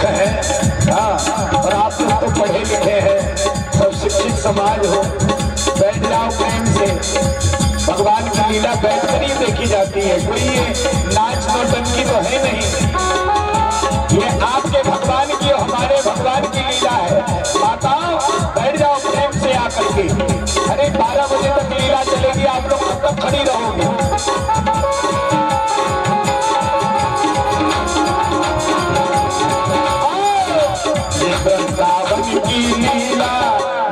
मूर्ख हैं। हाँ, और आप लोग तो पढ़े लिखे हैं, सब शिक्षित समाज हो। बैठ जाओ प्रेम से। भगवान की लीला बैठकर ही देखी जाती है, कोई ये नाच नौटंकी तो है नहीं। ये आपके भगवान की और हमारे भगवान की लीला है। माताओं बैठ जाओ प्रेम से आकर के। अरे 12 बजे तक लीला चलेगी, आप लोग कब तक खड़ी रहोगे? वृंदावन की लीला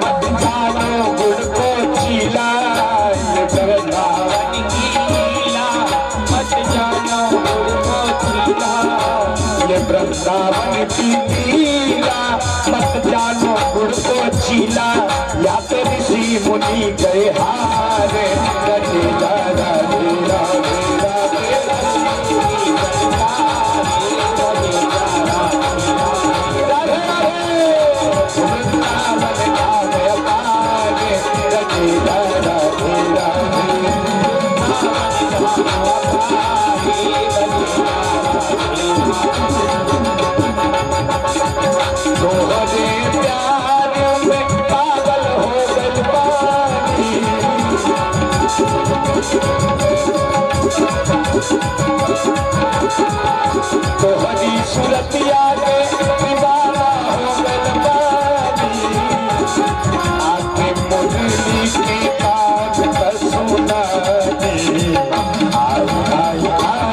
मत जानो गुड़ को चीला। वृंदावन की लीला मत जानो गुड़ को चीला। ये वृंदावन की लीला मत जानो गुड़ को चीला। या तो ऋषि मुनि गए हारे रचेला रचेला सूरतिया के दीवाना हो गल बानी। आके मुरली की बात कर सुना दी। आई आई आई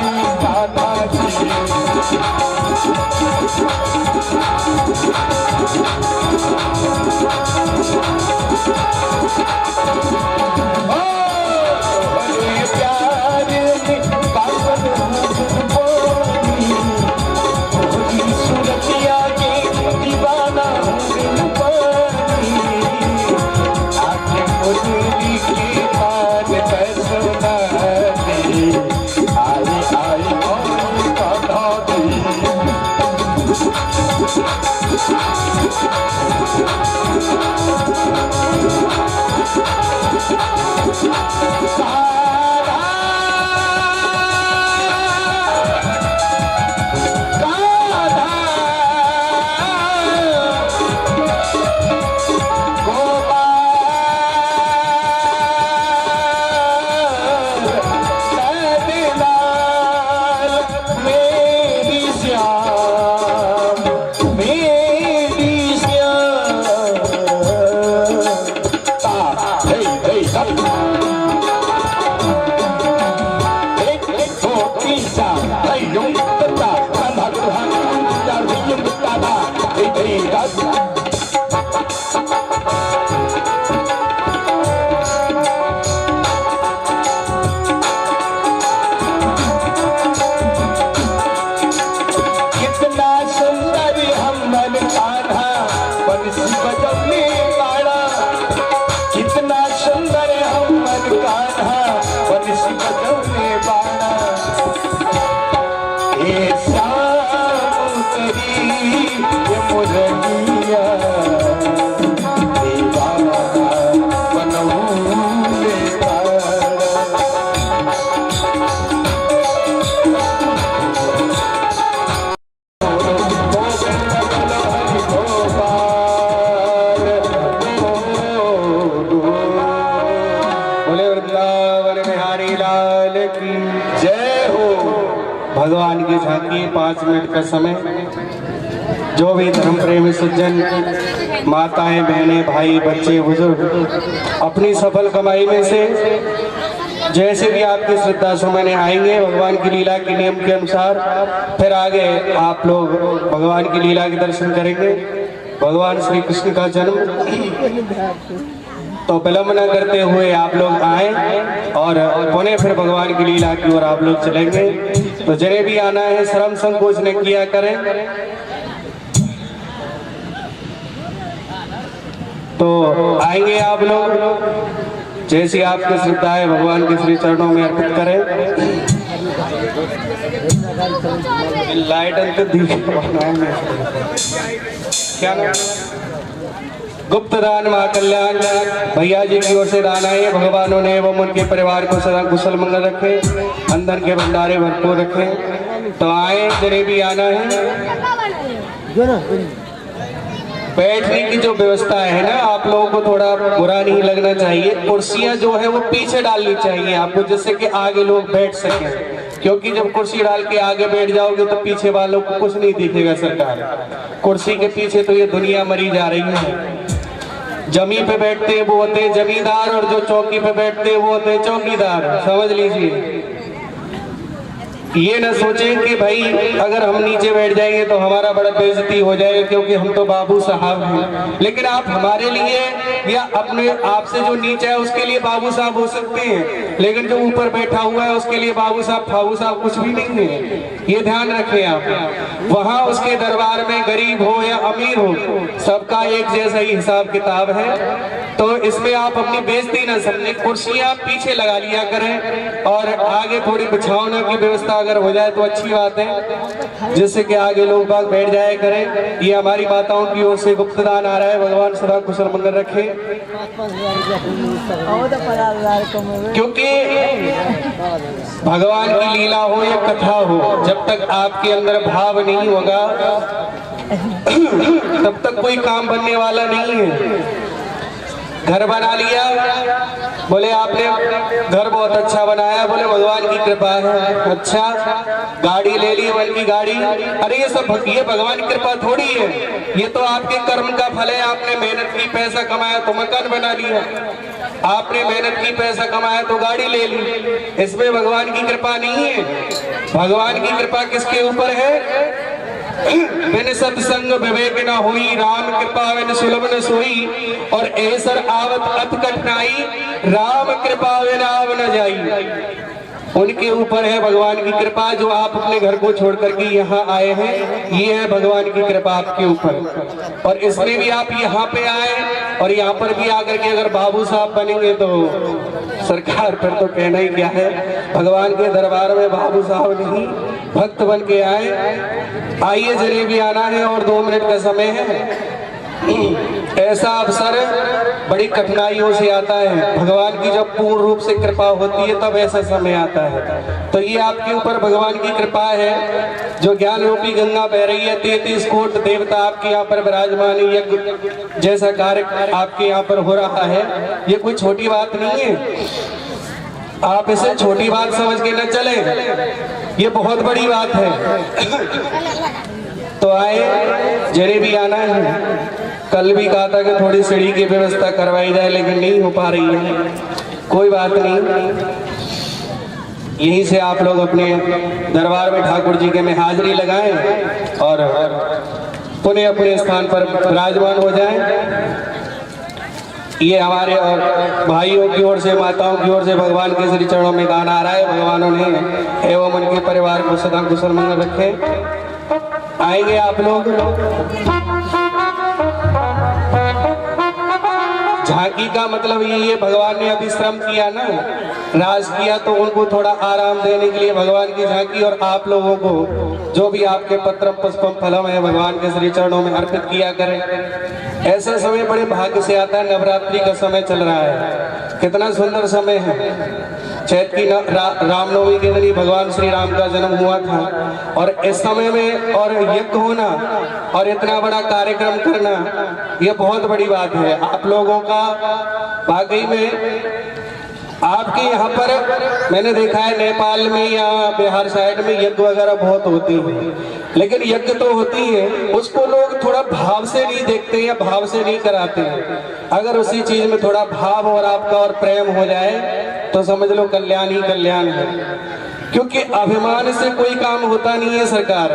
कान्हा जी। भगवान की झांकी 5 मिनट का समय। जो भी धर्म प्रेमी सज्जन, माताएं, बहनें, भाई, बच्चे, बुजुर्ग अपनी सफल कमाई में से जैसे भी आपकी श्रद्धा सुमन आएंगे भगवान की लीला के नियम के अनुसार, फिर आगे आप लोग भगवान की लीला के दर्शन करेंगे। भगवान श्री कृष्ण का जन्म, तो विलंब न करते हुए आप लोग आए और पुनः फिर भगवान की लीला की ओर आप लोग चलेंगे। तो जिन्हें भी आना है शर्म संकोच न किया करें। तो आएंगे आप लोग, जैसी आपकी श्रद्धा है भगवान के श्री चरणों में अर्पित करें। लाइट क्या नाम? गुप्त दान महाकल्याण भैया जी की ओर से दान आए। भगवानों ने एवं उनके परिवार को सदा कुशल मंगल रखे, अंदर के भंडारे भरपूर रखे। तो आए, जिन्हें भी आना है बैठने की जो व्यवस्था है ना, आप लोगों को थोड़ा बुरा नहीं लगना चाहिए। कुर्सियां जो है वो पीछे डालनी चाहिए आपको, जिससे कि आगे लोग बैठ सकें, क्योंकि जब कुर्सी डाल के आगे बैठ जाओगे तो पीछे वालों को कुछ नहीं दिखेगा। सरकार, कुर्सी के पीछे तो ये दुनिया मरी जा रही है। जमी पे बैठते हैं वो होते हैं जमींदार, और जो चौकी पे बैठते हैं वो होते हैं चौकीदार। समझ लीजिए, ये ना सोचें कि भाई अगर हम नीचे बैठ जाएंगे तो हमारा बड़ा बेइज्जती हो जाएगा, क्योंकि हम तो बाबू साहब हैं। लेकिन आप हमारे लिए या अपने आप से जो नीचे है उसके लिए बाबू साहब हो सकते हैं, लेकिन जो ऊपर बैठा हुआ है उसके लिए बाबू साहब फाबू साहब कुछ भी नहीं है। ये ध्यान रखें आप। वहाँ उसके दरबार में गरीब हो या अमीर हो, सबका एक जैसा ही हिसाब किताब है। तो इसमें आप अपनी बेइज्जती ना समझें। कुर्सियां पीछे लगा लिया करें, और आगे थोड़ी बिछावने की व्यवस्था अगर हो जाए तो अच्छी बात है, जिससे कि आगे लोग बाग बैठ जाए करें। ये हमारी माताओं की ओर से गुप्तदान आ रहा है। भगवान सदा कुशल मंगल रखे। क्योंकि भगवान की लीला हो या कथा हो, जब तक आपके अंदर भाव नहीं होगा तब तक कोई काम बनने वाला नहीं है। घर बना लिया, बोले आपने घर बहुत अच्छा बनाया, बोले भगवान की कृपा है। अच्छा, गाड़ी ले ली, वन की गाड़ी, अरे ये सब ये भगवान की कृपा थोड़ी है, ये तो आपके कर्म का फल है। आपने मेहनत की, पैसा कमाया तो मकान बना लिया, आपने मेहनत की, पैसा कमाया तो गाड़ी ले ली। इसमें भगवान की कृपा नहीं है। भगवान की कृपा किसके ऊपर है? बिन सत्संग विवेक न होई, राम कृपा बिन सुलभ न सोई, और ऐसर आवत अत कठिनाई, राम कृपा बिन आव न जाई। उनके ऊपर है भगवान की कृपा। जो आप अपने घर को छोड़ करके यहाँ आए हैं, ये है भगवान की कृपा आपके ऊपर। और इसमें भी आप यहाँ पे आए, और यहाँ पर भी आकर के अगर बाबू साहब बनेंगे तो सरकार फिर तो कहना ही क्या है। भगवान के दरबार में बाबू साहब नहीं, भक्त बन के आए। आइए, जलेबी आना है और 2 मिनट का समय है। ऐसा अवसर बड़ी कठिनाइयों से आता है। भगवान की जब पूर्ण रूप से कृपा होती है तब ऐसा समय आता है। तो ये आपके ऊपर भगवान की कृपा है। जो ज्ञान रूपी गंगा बह रही है, 33 कोट देवता आपके यहाँ पर विराजमान, यज्ञ जैसा कार्य आपके यहाँ पर हो रहा है, ये कोई छोटी बात नहीं है। आप इसे छोटी बात समझ के न चले, ये बहुत बड़ी बात है। तो आए, जलेबी आना है। कल भी कहा था कि थोड़ी सीढ़ी की व्यवस्था करवाई जाए, लेकिन नहीं हो पा रही है। कोई बात नहीं, यहीं से आप लोग अपने दरबार में ठाकुर जी के में हाजिरी लगाएं और पुनः अपने स्थान पर विराजमान हो जाएं। ये हमारे और भाइयों की ओर से, माताओं की ओर से भगवान के श्री चरणों में गाना आ रहा है। भगवानों ने एवं उनके परिवार को सदा कुशल मंगल रखे। आएंगे आप लोग। झांकी का मतलब यही है, भगवान ने अभी श्रम किया ना, राज किया, तो उनको थोड़ा आराम देने के लिए भगवान की झांकी। और आप लोगों को जो भी आपके पत्रम पुष्पम फलम है, भगवान के श्री चरणों में अर्पित किया करें। ऐसा समय बड़े भाग्य से आता है। नवरात्रि का समय चल रहा है, कितना सुंदर समय है। चैत की रामनवमी के दिन भगवान श्री राम का जन्म हुआ था, और इस समय में और यज्ञ होना और इतना बड़ा कार्यक्रम करना, ये बहुत बड़ी बात है। आप लोगों का वाकई में, आपके यहाँ पर मैंने देखा है नेपाल में या बिहार साइड में यज्ञ वगैरह बहुत होती है, लेकिन यज्ञ तो होती है, उसको लोग थोड़ा भाव से नहीं देखते या भाव से नहीं कराते हैं। अगर उसी चीज में थोड़ा भाव और आपका और प्रेम हो जाए तो समझ लो कल्याण ही कल्याण है। क्योंकि अभिमान से कोई काम होता नहीं है। सरकार,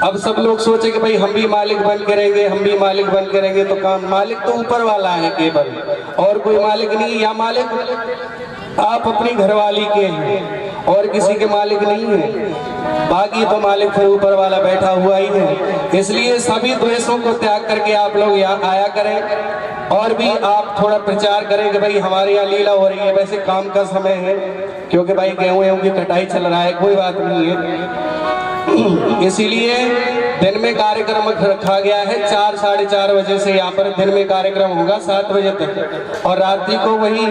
अब सब लोग सोचे कि भाई हम भी मालिक बन करेंगे, हम भी मालिक बन करेंगे, तो काम मालिक तो ऊपर वाला है केवल, और कोई मालिक नहीं। या मालिक आप अपनी घरवाली के हैं और किसी के मालिक नहीं है, बाकी तो मालिक फिर ऊपर वाला बैठा हुआ ही है। इसलिए सभी द्वेषों को त्याग करके आप लोग यहाँ आया करें, और भी आप थोड़ा प्रचार करें कि भाई हमारे यहाँ लीला हो रही है। वैसे काम का समय है, क्योंकि भाई गेहूं की कटाई चल रहा है, कोई बात नहीं है। इसीलिए दिन में कार्यक्रम रखा गया है 4 साढ़े 4 बजे से। यहाँ पर दिन में कार्यक्रम होगा 7 बजे तक, और रात्रि को वही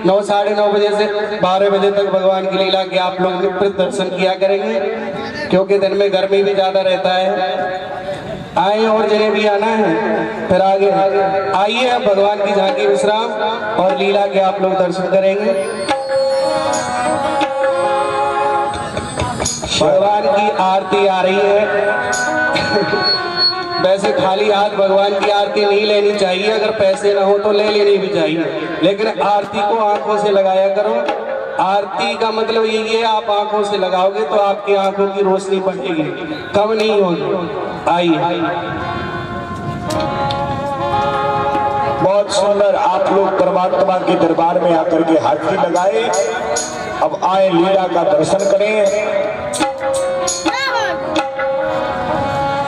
9 साढ़े 9 बजे से 12 बजे तक भगवान की लीला के आप लोग नित्य दर्शन किया करेंगे। क्योंकि दिन में गर्मी भी ज्यादा रहता है। आए और जगह भी आना है, फिर आगे आइए। अब भगवान की झांकी विश्राम और लीला के आप लोग दर्शन करेंगे। भगवान की आरती आ रही है। वैसे खाली हाथ भगवान की आरती नहीं लेनी चाहिए, अगर पैसे ना हो तो ले लेनी भी चाहिए, लेकिन आरती को आंखों से लगाया करो। आरती का मतलब यही है, आप आंखों से लगाओगे तो आपकी आंखों की रोशनी बढ़ेगी, कम नहीं होगी। आइए। बहुत सुंदर आप लोग परमात्मा के दरबार में आकर के हाथी लगाए। अब आए लीला का दर्शन करें।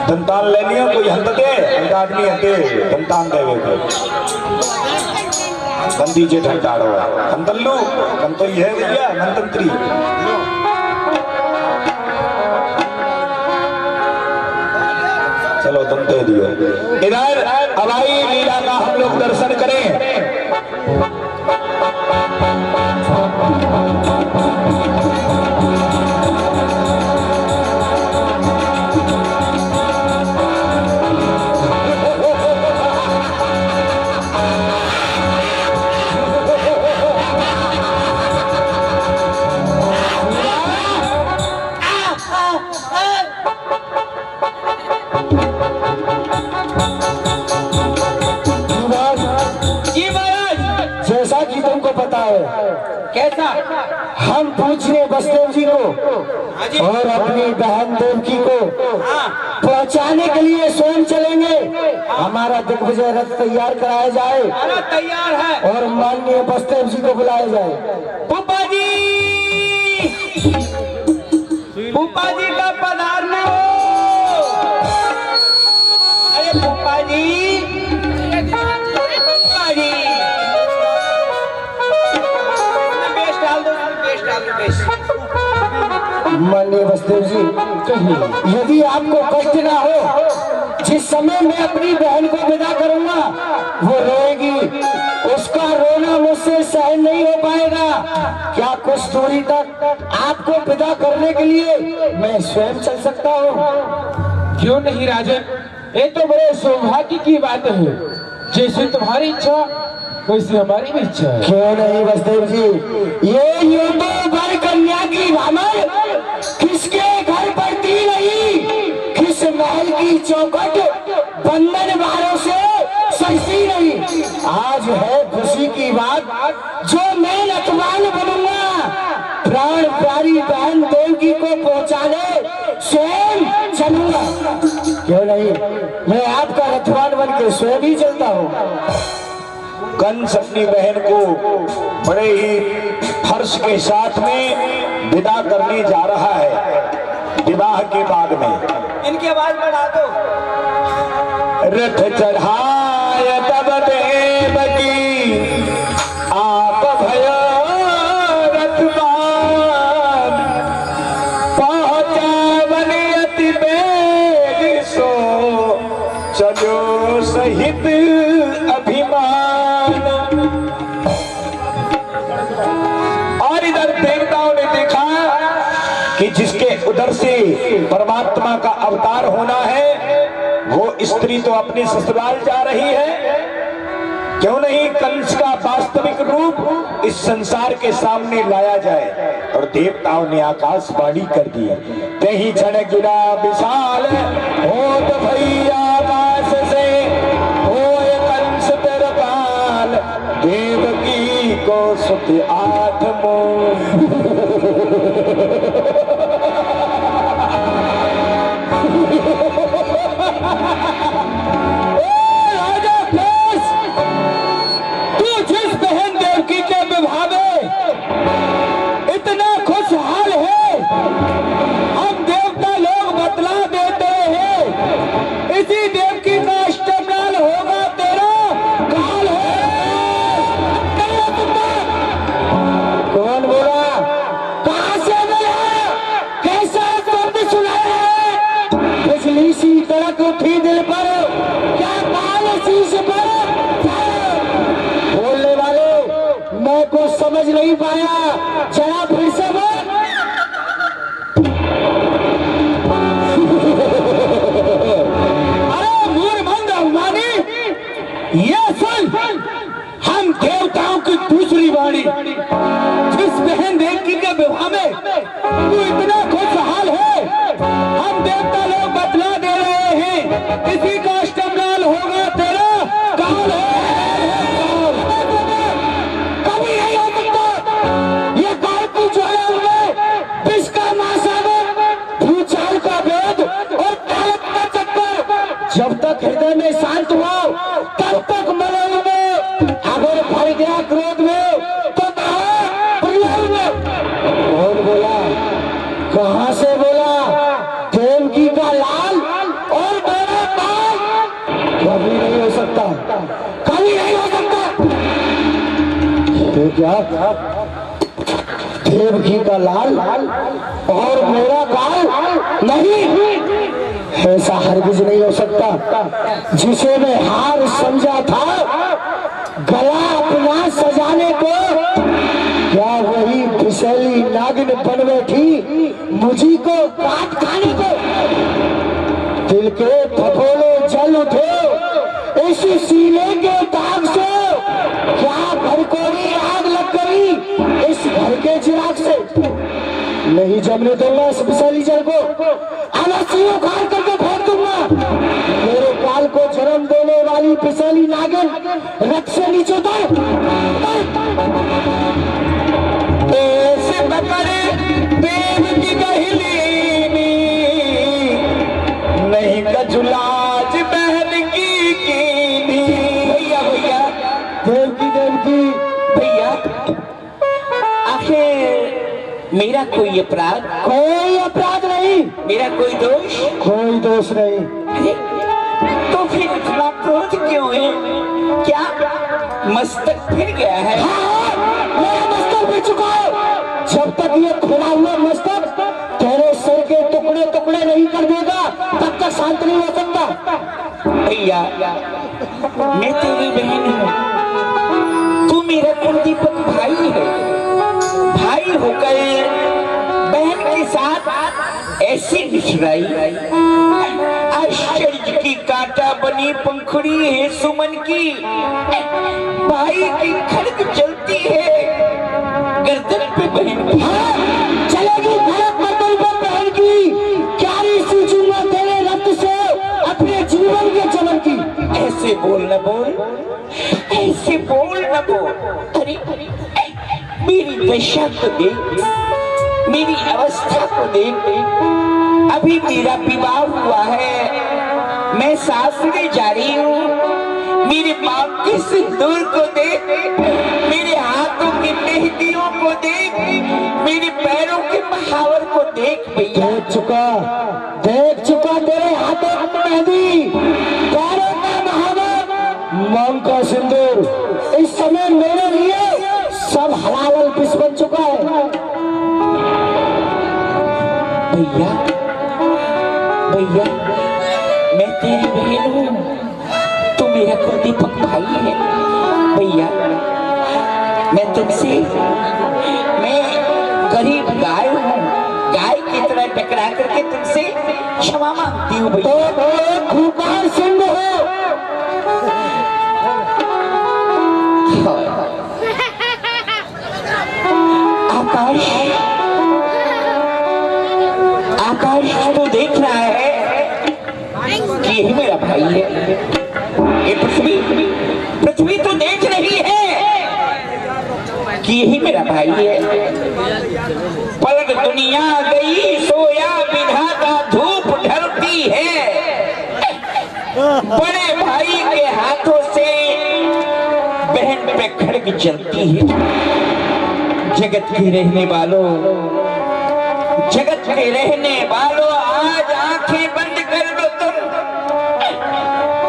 संतान ले लिया कोई हंत दे आदमी हंते संतान देवे को बंदी जे ठंडाड़ो हंतल्लू हम तो यह भैया हंतंत्री। चलो तुम दे दियो इधर। अब आई लीला का हम लोग दर्शन करें। जैसा कि तुमको पता है, कैसा? हम पूछने बसदेव जी को और अपनी बहन देवकी को पहुंचाने के लिए स्वयं चलेंगे। हमारा दिग्विजय रथ तैयार कराया जाए, तैयार है, और माननीय बसदेव जी को बुलाया जाए। फूफा जी, फूफा जी का पधारना हो। अरे फूफा जी, फूफा जी, बेस्ट डाल दो, बेस्ट डाल दो, बेस्ट। माननीय बसदेव जी, यदि आपको कष्ट ना हो, जिस समय मैं अपनी बहन को विदा करूंगा वो रोएगी, उसका रोना मुझसे सहन नहीं हो पाएगा। क्या कुछ दूरी तक आपको विदा करने के लिए मैं स्वयं चल सकता हूँ? क्यों नहीं राजन, ये तो बड़े सौभाग्य की बात है। जैसे तुम्हारी इच्छा वैसे हमारी भी इच्छा है। क्यों नहीं बसदेव जी, ये यूं तो वर कन्या की भामर किसके घर पड़ती नहीं, किस महल की चौखट बंधन बारों से सजती नहीं। आज है खुशी की बात, जो मैं रखवाल बनूंगा, प्राण प्यारी बहन देवकी को पहुंचाने स्वयं चलूंगा। क्यों नहीं, मैं आपका रखवाल बन के स्वयं ही चलता हूँ। कंस अपनी बहन को बड़े ही हर्ष के साथ में विदा करने जा रहा है विवाह के बाद में। इनकी आवाज बढ़ा दो। रथ चढ़ाय तब देवकी आप भयो रथवान, पहुंचावन अति बेग सो चलो सहित अभिमान। और इधर देवताओं ने देखा कि जिसके उधर से परमात्मा का अवतार होना है वो स्त्री तो अपने ससुराल जा रही है। क्यों नहीं कंस का वास्तविक रूप इस संसार के सामने लाया जाए। और देवताओं ने आकाशवाणी कर दी, कहीं क्षण गिरा विशाल होत भैया आकाश से, होए कंस तरपाल देवकी को सुत आठ मोह। तू जिस बहन देवकी के विवाह में इतना खुशहाल है, हम देवता लोग बतला देते हैं, इसी देवकी का अष्टमलाल होगा तेरा काल है। कौन बोला? कहां से मिला? कैसा शब्द सुनाया है? बिजली सी तड़क उठी दिल पर, क्या काल शीश पर? बोलने वाले मैं कुछ समझ नहीं पाया, जरा फिर से बोल। अरे ये सुन, हम देवताओं की दूसरी वाणी, जिस बहन देवकी के विवाह में तू इतना खुशहाल है, हम देवता लोग बतला दे रहे हैं, इसी का अष्टमकाल होगा तेरा काल है। कभी नहीं हो सकता ये काल की ज्वाला में विष का महासागर, भूचाल का वेद और कालक का चक्कर जब तक हृदय में शांत हुआ तब तक मरेंगे। अगर भर गया क्रोध में तो प्रलय में। कौन बोला? कहां से बोला? देवकी का लाल और मेरा काल कभी नहीं हो सकता, कभी नहीं हो सकता। तो क्या देवकी का लाल और मेरा काल नहीं? ऐसा हरगिज नहीं हो सकता। जिसे मैं हार समझा था गला अपना सजाने को, क्या वही फिसली नागिन बन बैठी मुझी को काट खाने को? दिल के फफोले जल उठे इस सीने के दाग से, क्या घर को भी आग लग गई इस घर के चिराग से? नहीं जमने दूंगा इस फिसली जल को, अवश्य उखाड़ करके फेंक दूंगा। मेरे काल को जन्म देने वाली फिसली नागिन रथ से नीचे उतर। ऐसे पकड़े देव की गहलीनी, नहीं कजुलाज बहन की कीनी। भैया भैया देव की भैया, आखिर मेरा कोई अपराध? कोई अपराध नहीं। मेरा कोई दोष? कोई दोष नहीं। अरे तो फिर इतना क्रोध क्यों है? क्या मस्तक फिर गया है? हाँ, मेरा मस्तक फिर चुका है। जब तक ये खुला हुआ मस्तक तेरे सिर के टुकड़े टुकड़े नहीं कर देगा तब तक शांत नहीं हो सकता। भैया मैं तेरी बहन हूँ, तू मेरा कुलदीपक भाई है। भाई होकर बहन के साथ ऐसी निछराई, आश्चर्य की कांटा बनी पंखुड़ी है सुमन की। भाई की खड़ग चलती है गर्दन पे बहन की। चलेगी खड़ग गर्दन पे बहन की, क्यारी सूचूंगा तेरे रक्त से अपने जीवन के चमन की। ऐसे बोल न बोल, ऐसे बोल न बोल। अरे मेरी दशा को देख, मेरी अवस्था को देख। अभी मेरा विवाह हुआ है, मैं सासरे जा रही हूँ। मेरे मांग के सिंदूर को देख, मेरे हाथों की मेहंदियों को देख, मेरे पैरों के महावर को देख। भैया देख चुका तेरे हाथों की मेहंदी, पैरों का महावर, मांग का सिंदूर। इस समय मेरे लिए सब हलाल पिस बन चुका है। भैया भैया मैं तेरी बहन हूँ, तू मेरा कुलदीपक भाई है। भैया मैं तुमसे, मैं गरीब गाय हूँ, गाय की तरह टकरा करके तुमसे क्षमा मांगती हूँ। भैया तो खूंखार सिंह हो। आकाश तो देख रहा है कि यही मेरा भाई है। ये पृथ्वी तो देख रही है कि यही मेरा भाई है। पलट दुनिया गई सोया विधाता धूप ढलती है, बड़े भाई के हाथों से बहन पे खड़ग चलती है। जगत के रहने वालों, जगत के रहने वालों, आज आंखें बंद कर लो तुम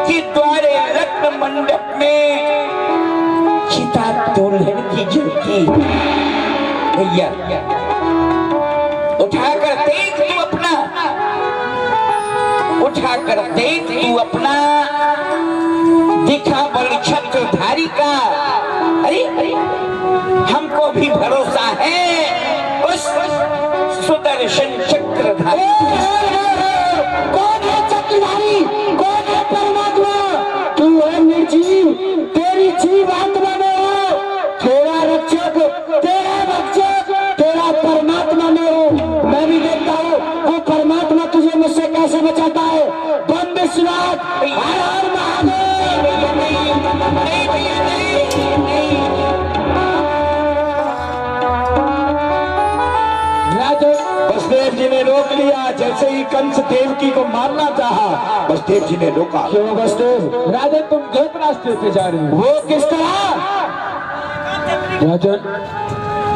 कि द्वारे रत्न मंडप में चिता दुल्हन की जलती। भैया उठाकर देख तू अपना, उठाकर देख तू अपना दिखा बल छत्रधारी का। अरे हमको भी भरोसा है उस सुदर्शन चक्रधारी। कौन है चक्रधारी? कौन है परमात्मा? तू है निर्जीव, आशीर्वाद। हर हर महादेव। नहीं भैया नहीं। वसुदेव जी ने रोक लिया। जैसे ही कंस देवकी को मारना चाहा, वसुदेव जी ने रोका। क्यों वसुदेव? राजन तुम गलत रास्ते पे जा रहे हो। वो किस तरह? राजन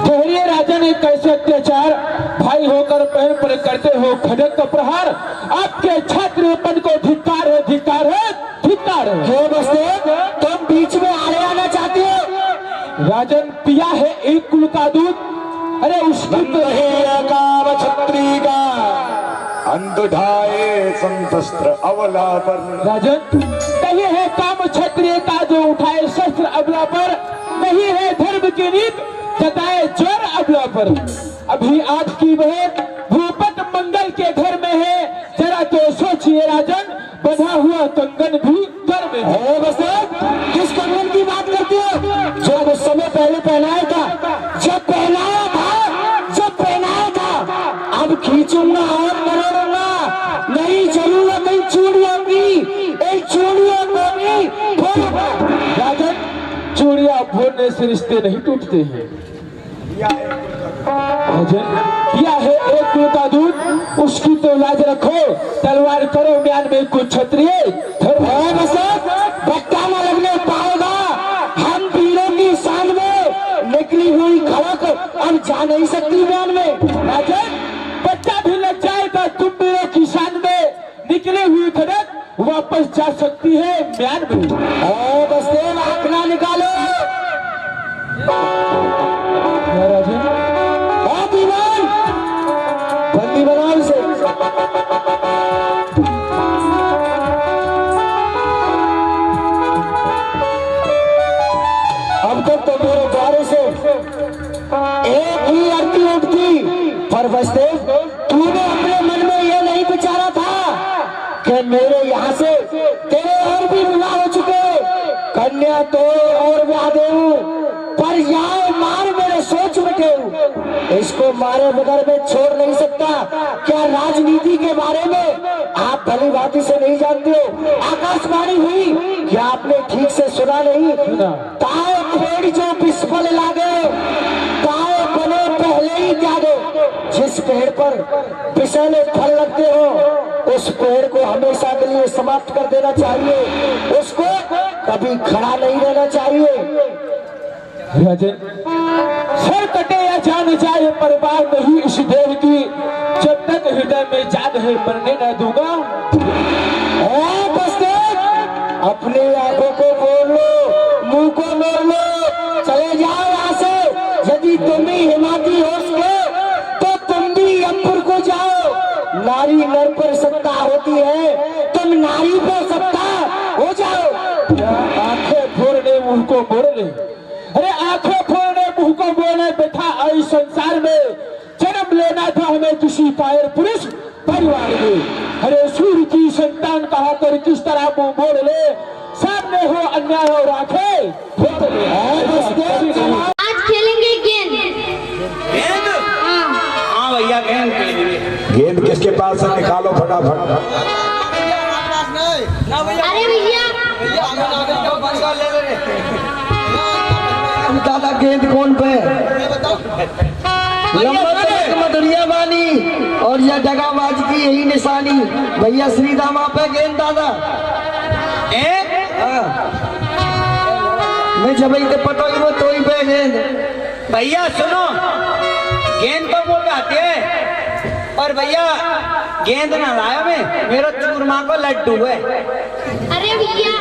ठहरिए। राजन एक कैसे अत्याचार भाई होकर पैर पर करते हो खड़क का प्रहार। आपके क्षत्रियपन को धिक्कार है, धिक्कार है, धिक्कार है। क्यों वसुदेव तुम बीच में आड़े आना चाहते हो? राजन पिया है एक कुल का दूध। अरे उसकी तो काम छत्री का अंत ढाए संतस्त्र अवला पर। राजन नहीं है काम क्षत्रिय का जो उठाए शस्त्र अबला पर, नहीं है धर्म की नीति जताए ज्वर अबला पर। अभी आपकी बहन भूपत मंगल के घर में है, जरा तो सोचिए राजन, बंधा हुआ कंगन भी घर में है। किस कंगन की बात करते हो? जो कुछ समय पहले पहनाया था, जब पहनाया था, अब खींचूंगा और मरोड़ूंगा। नहीं चलूंगा कहीं चूड़ियों की, एक चूड़ियों को भी फोड़ूंगा। राजन चूड़ियां फोड़ने से रिश्ते नहीं टूटते हैं। राजन पिया है एक कुल का दूध, उसकी तो लाज रखो। तलवार करो म्यान में कुछ क्षत्रिय धर्म बट्टा न लगने पाएगा। हम वीरों की शान में निकली हुई खड़क अब जा नहीं सकती म्यान में। राजन बच्चा भी लग जाएगा, तुम वीरों की शान में निकले हुई खड़क वापस जा सकती है म्यान में। वसुदेव आंकड़ा निकालो। राजन दीवान बंदी बनाओ इसे। अब तक तो मेरे द्वारे से एक ही आरती उठती, पर वसुदेव तूने अपने मन में यह नहीं विचारा था कि मेरे यहाँ से तेरे और भी विवाह हो चुके, कन्या तो और ब्याह देऊं, पर यहाँ मार मेरे सोच बैठे। इसको मारे बगैर मैं छोड़ नहीं सकता। क्या राजनीति के बारे में आप भली भांति से नहीं जानते हो? आकाशवाणी हुई, क्या आपने ठीक से सुना नहीं? ताए पेड़ जो विस्फल लागे, ताए बने पहले ही त्यागे। जिस पेड़ पर विषैले फल लगते हो, उस पेड़ को हमेशा के लिए समाप्त कर देना चाहिए। उसको कभी खड़ा नहीं रहना चाहिए। राजन सर कटे या जान जाए पर बात नहीं इस देव की, जब तक हृदय में जान है मरने न दूंगा। अपनी आंखों को बोल लो, मुंह को मोड़ लो, चले जाओ यहाँ से। यदि तुम भी हिमाती हो तो तुम भी अंबर को जाओ। नारी नर पर सत्ता होती है, तुम नारी पर सत्ता हो जाओ। आंखें फोड़ने मुंह को मोड़ ले। अरे आंखें फोड़ने मुंह को मोड़े बैठा आई संसार में, जन्म लेना था हमें किसी कायर पुरुष परिवार में। अरे सूर्य की संतान कहा कर किस तरह मुंह मोड़ ले, सामने हो अन्याय और आंखें फोड़ ले। आज खेलेंगे गेंद। गेंद? हाँ भैया गेंद खेलेंगे। गेंद किसके पास है? निकालो फटाफट। अरे भैया दादा गेंद कौन पे? मधुरिया बानी और यह दगाबाज की यही निशानी। भैया श्री दामा पे गेंद दादा। मैं जब पटो तो ही पे गेंद। भैया सुनो, गेंद तो वो आती है और भैया गेंद ना लाया मैं, मेरा चूरमा को लड्डू है। अरे भैया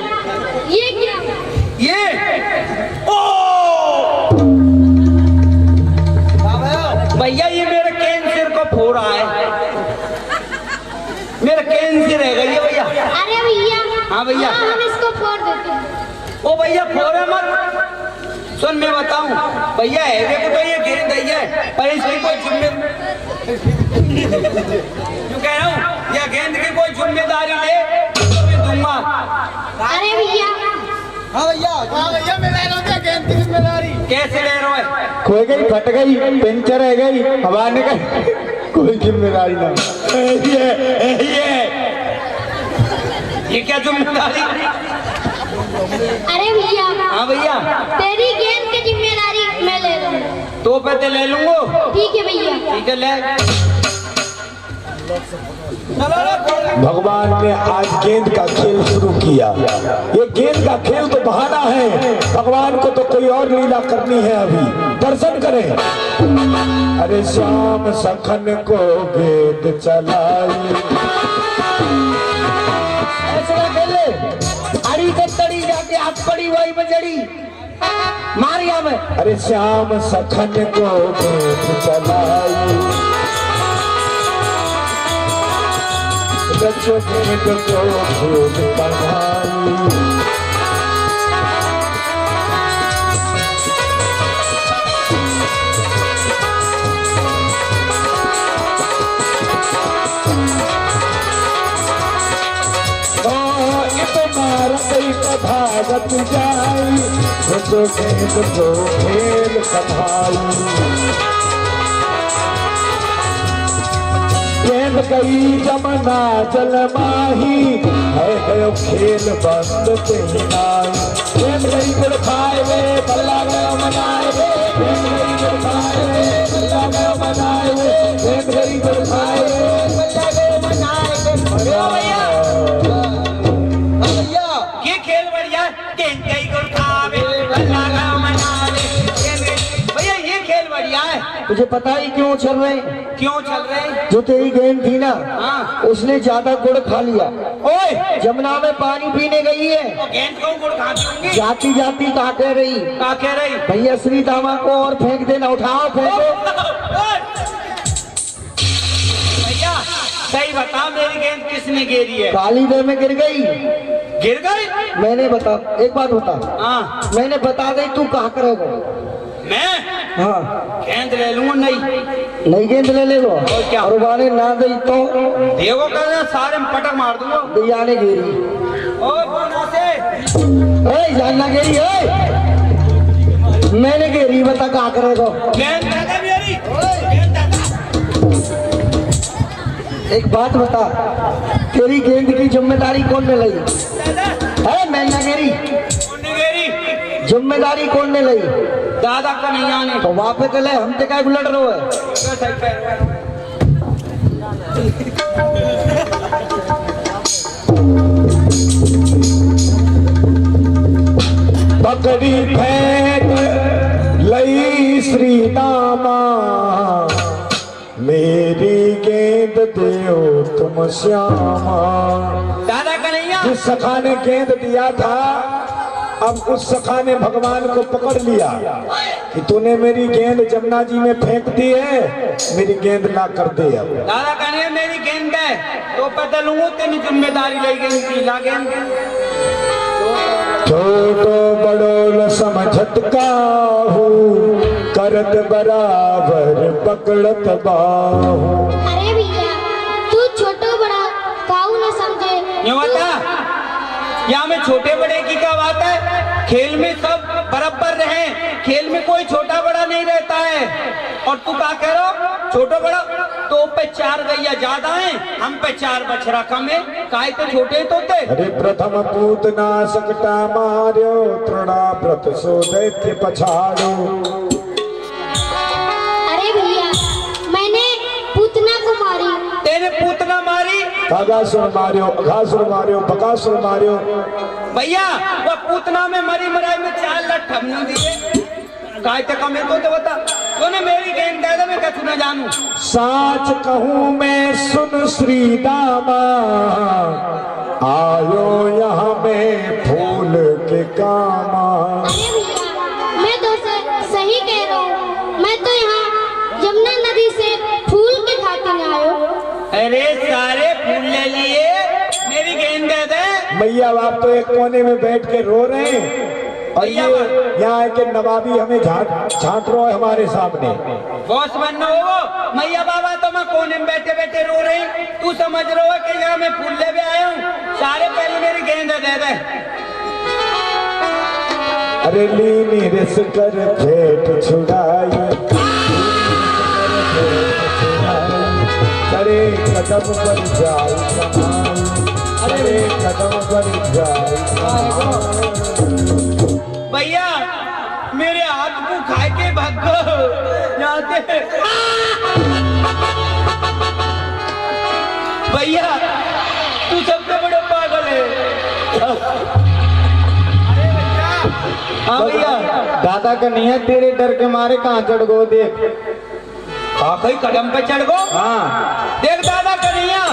ये क्या? ये ओ भैया ये मेरे कैंसर को फोड़ा है, मेरा कैंसर है भैया। अरे भैया हाँ भैया हम इसको फोड़ देते हैं। ओ भैया फोड़े मत। सुन मैं बताऊं भैया, है देखो तो ये गेंद है पर इसकी कोई क्यों कह रहा हूँ, यह गेंद की कोई जिम्मेदारी ले तो मैं दूंगा। अरे भैया हाँ भैया मैं ले रहा हूँ गेंद की जिम्मेदारी। कैसे ले रहा है? खोई गई, फट गई, पंचर रह गई, हवा निकल, कोई जिम्मेदारी नहीं। ये क्या जिम्मेदारी? अरे भैया, हाँ भैया, तेरी गेंद की जिम्मेदारी मैं ले लूंगा। तो पैसे ले लूंगा। ठीक है भैया। ठीक है, ले। भगवान ने आज गेंद का खेल शुरू किया। ये गेंद का खेल तो बहाना है, भगवान को तो कोई और लीला करनी है। अभी दर्शन करें। अरे श्याम सखन को गेंद चलाई, अड़ी कड़ी जाके आप पड़ी वही बजड़ी मारिया में। अरे श्याम सखन को गेंद चलाई, रचो गेंद को फूल बनाई। भागत जाई, रचो गेंद को खेल कमाई। गेंद गई जमना जल माही, है गयो खेल बंद तेनाई। गेंद गई गुड़ खाए वे, बल्ला गयो मनाए वे। गेंद गई गुड़ खाए वे, बल्ला गयो मनाए वे। गेंद गई गुड़ खाए वे, बल्ला गयो मनाए वे। ये खेल बढ़िया। गेंद गई गुड़ खावे, बल्ला गयो मनावे। भैया ये खेल बढ़िया है। तुझे पता ही क्यों चल रहे? क्यों चल रहे? जो तेरी गेंद थी ना, हाँ। उसने ज्यादा गुड़ खा लिया। ओए, जमुना में पानी पीने गई है, तो गेंद को गुड़ खाती होंगी। जाती जाती कहा कह रही, क्या कह रही? भैया श्री दामा को और फेंक देना, उठाओ फेंको। भैया सही बता, मेरी गेंद किसने घेरी है? काली दे में गिर गई। गिर गई? मैंने बता, एक बात बता, हाँ। मैंने बता दी, तू कहा करेगा? मैं हाँ, गेंद ले लूंगा। नहीं नहीं गेंद ले ले लो। क्या? और वाले ना गई तो देखो करना, सारे में पटक मार दूंगा। दैया ने घेरी। ओए बोना से जानना घेरी है, मैंने घेरी, बता कहा करेगा? गेंद दादा मेरी, गेंद दादा। एक बात बता, तेरी गेंद की जिम्मेदारी कौन ने ली है? मैंने घेरी, जिम्मेदारी कौन ने ली? दादा का नहीं आने। तो वापस चले, हम ते काय बुलट रहो है। पकड़ी फेंक लई श्री दामा, मेरी गेंद देओ तुम श्यामा। दादा का नहीं आ। जिस सखा ने गेंद दिया था, अब उस सखा ने भगवान को पकड़ लिया कि तूने मेरी गेंद जमुना जी में फेंक दी है, मेरी गेंद ला कर दे। अब दादा का नहीं, मेरी गेंद है तो पता लूंगा, तेरी जिम्मेदारी ले गेंद की। ला गेंद। छोटो बड़ो न समझत काहू, करत बराबर पकड़त बाहू। अरे भैया, तू छोटो बड़ा काऊ न समझे। ये बता, यहाँ में छोटे बड़े की क्या बात है? खेल में सब बराबर रहे, खेल में कोई छोटा बड़ा नहीं रहता है। और तू क्या कह रहा हो? छोटा बड़ा तो पे 4 गैया ज्यादा हैं, हम पे 4 बछड़ा कम है। काहे तो छोटे तोते। अरे प्रथम पूतना सकटा मार्यो, तृणा व्रत सो दैत्य पछाड़ो। अरे भैया, मैंने पूतना को मारी। तेरे पूतना मारी? कागासुर मार्यो, अघासुर मार्यो, बकासुर मार्यो। भैया वो पूतना में मरी मराई में 4 लठ हमने दिए। काय तक हमें तो बता, तूने मेरी गेंद दे दे, मैं कछु न जानू। साच कहूँ मैं सुन श्री दामा, आयो यहाँ में फूल के कामा। अरे भैया, मैं तो सही कह रहा हूँ। मैं तो यहाँ जमुना नदी से फूल के खातिर आयो। अरे सारे फूल ले लिए, मेरी गेंद दे दे। मैया बाप तो एक कोने में बैठ के रो रहे हैं, और ये यहाँ के नवाबी हमें झांट रहा है हमारे सामने। बॉस बनना हो मैया बाबा, तो मैं कोने में बैठे बैठे रो रही। तू समझ रहा हो कि यहाँ मैं फूल ले भी आया हूँ? सारे पहले मेरी गेंद दे दे। अरे लीनी रिस कर भेंट छुड़ाई, करे कदम पर जाई कमाई। अरे कदम पर भैया मेरे हाथ को खाए के भागो यहाँ से। भैया तू सबसे बड़ा पागल है। हाँ भैया दादा का नहीं है, तेरे डर के मारे कहाँ चढ़ गो देख। कहीं कदम पे चढ़ गो। हाँ देख दादा कन्हैया,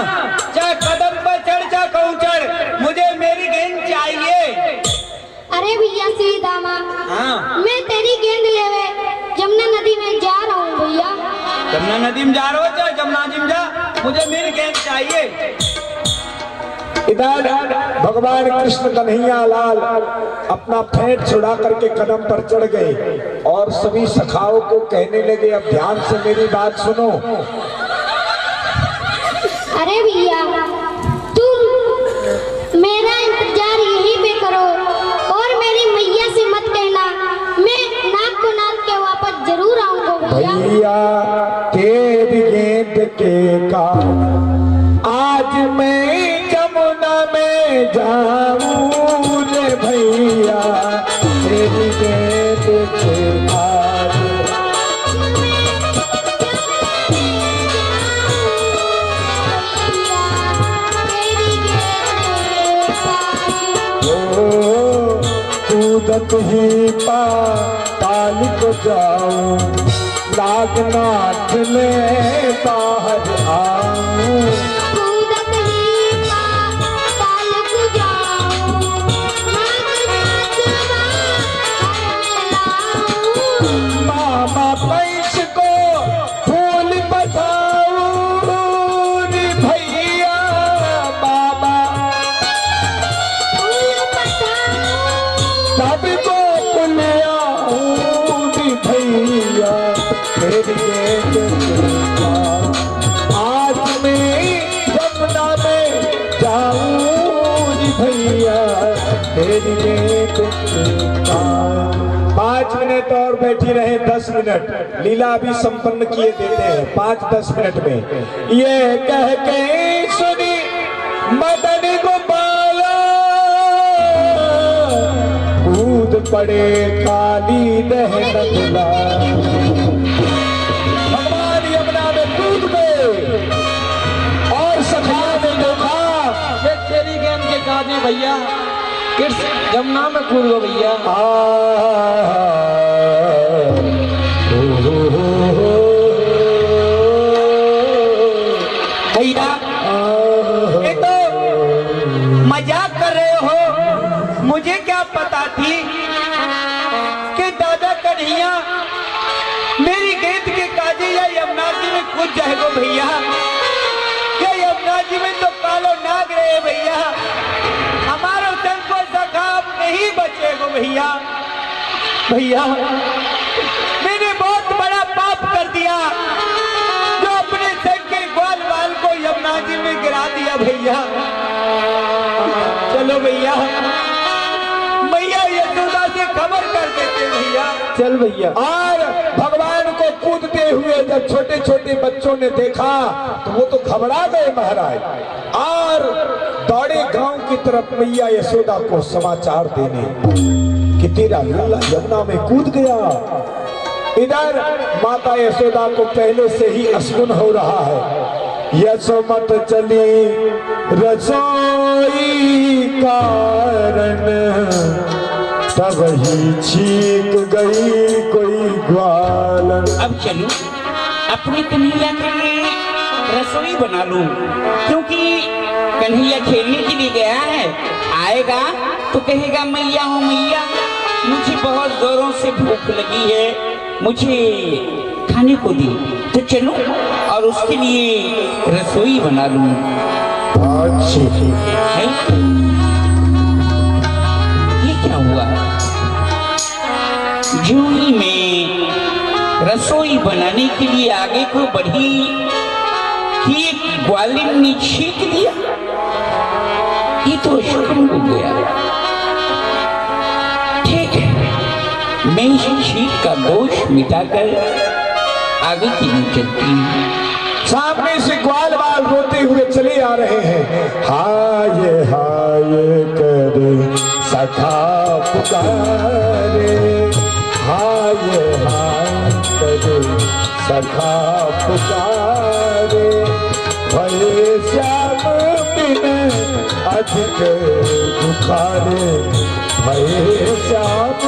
चाहे कदम पर चढ़ चाहे कहूँ चढ़, मुझे मेरी गेंद चाहिए। अरे भैया सीधामा, हाँ मैं तेरी गेंद लेवे जमुना नदी में जा रहा हूँ भैया। जमुना नदी में जा रहे हो, चाहे जमुना नदी में जा, मुझे मेरी गेंद चाहिए। इधर भगवान कृष्ण कन्हैया लाल अपना फेंट छुड़ा करके कदम पर चढ़ गए और सभी सखाओं को कहने लगे, अब ध्यान से मेरी बात सुनो। अरे भैया तुम मेरा इंतजार यहीं पे करो और मेरी मैया से मत कहना, मैं नाक को नाक के वापस जरूर आऊंगा भैया। भैया तेरी गेंद के का आज मैं जमुना में जाऊं रे भैया, तेरी गेंद के आज कूदत ही पाताल को जाऊं, नागनाथ में बाहर आऊं। कूदत ही पाताल को जाऊं, नागनाथ बाहर आऊं। मामा पैस को फूल बधाऊं रे भैया, मामा फूल बधाऊं। सबको पुलियाऊं रे भैया, तेरी गेंद के पास आज मैं जमुना में जाऊं रे भैया, तेरी गेंद के पास। 5 मिनट और बैठी रहे, 10 मिनट लीला भी संपन्न किए देते हैं 5-10 मिनट में। ये कह के सुनी मदन गोपाला, कूद पड़े काली दहनला। भगवान यमुना में कूद गए और सखियों ने देखा, ये तेरी गेंद के काजे भैया, किस जमुना में कूद गो भैया। भैया ये तो मजाक कर रहे हो, मुझे क्या पता थी कि दादा कन्हैया मेरी गेंद के काजे या यमुना जी में कूद जाएगो भैया। या यमुना जी में तो कालो नाग रहे भैया, हमारो तन को सखाब नहीं बचेगो भैया। भैया मैंने बहुत बड़ा पाप कर दिया जो अपने संग के ग्वाल बाल को यमुना जी में गिरा दिया भैया। चलो भैया, मैया यशोदा से खबर कर देते भैया। चल भैया। और भगवान को कूदते हुए जब छोटे छोटे बच्चों ने देखा तो वो तो घबरा गए महाराज, और दौड़े गांव की तरफ मैया यशोदा को समाचार देने कि तेरा लल्ला यमुना में कूद गया। इधर माता यशोदा को पहले से ही असगुन हो रहा है। यशोमत चली रसोई कारण, तब ही छीक गई कोई ग्वालन। अब चलूं अपनी कन्हैया के लिए रसोई बना लूं, क्योंकि कन्हैया खेलने के लिए गया है, आएगा तो कहेगा मैया हूँ मैया, मुझे बहुत जोरों से भूख लगी है, मुझे खाने को दी। तो चलूं और उसके लिए रसोई बना लूं। अच्छी है? ये क्या हुआ? जूही में रसोई बनाने के लिए आगे को बढ़ी कि एक ग्वालिन ने छींक दिया। ये तो शुक्र हो गया। ठीक है, मैं इस छींक का दोष मिटाकर आगे की नहीं चलती हूँ। सामने से ग्वाल बाल रोते हुए चले आ रहे हैं। हाय हाय करे सखा पुकारे, हाय हाय करे सखा पुकारे, भये श्याम बिन अधिक दुखारे, भये श्याम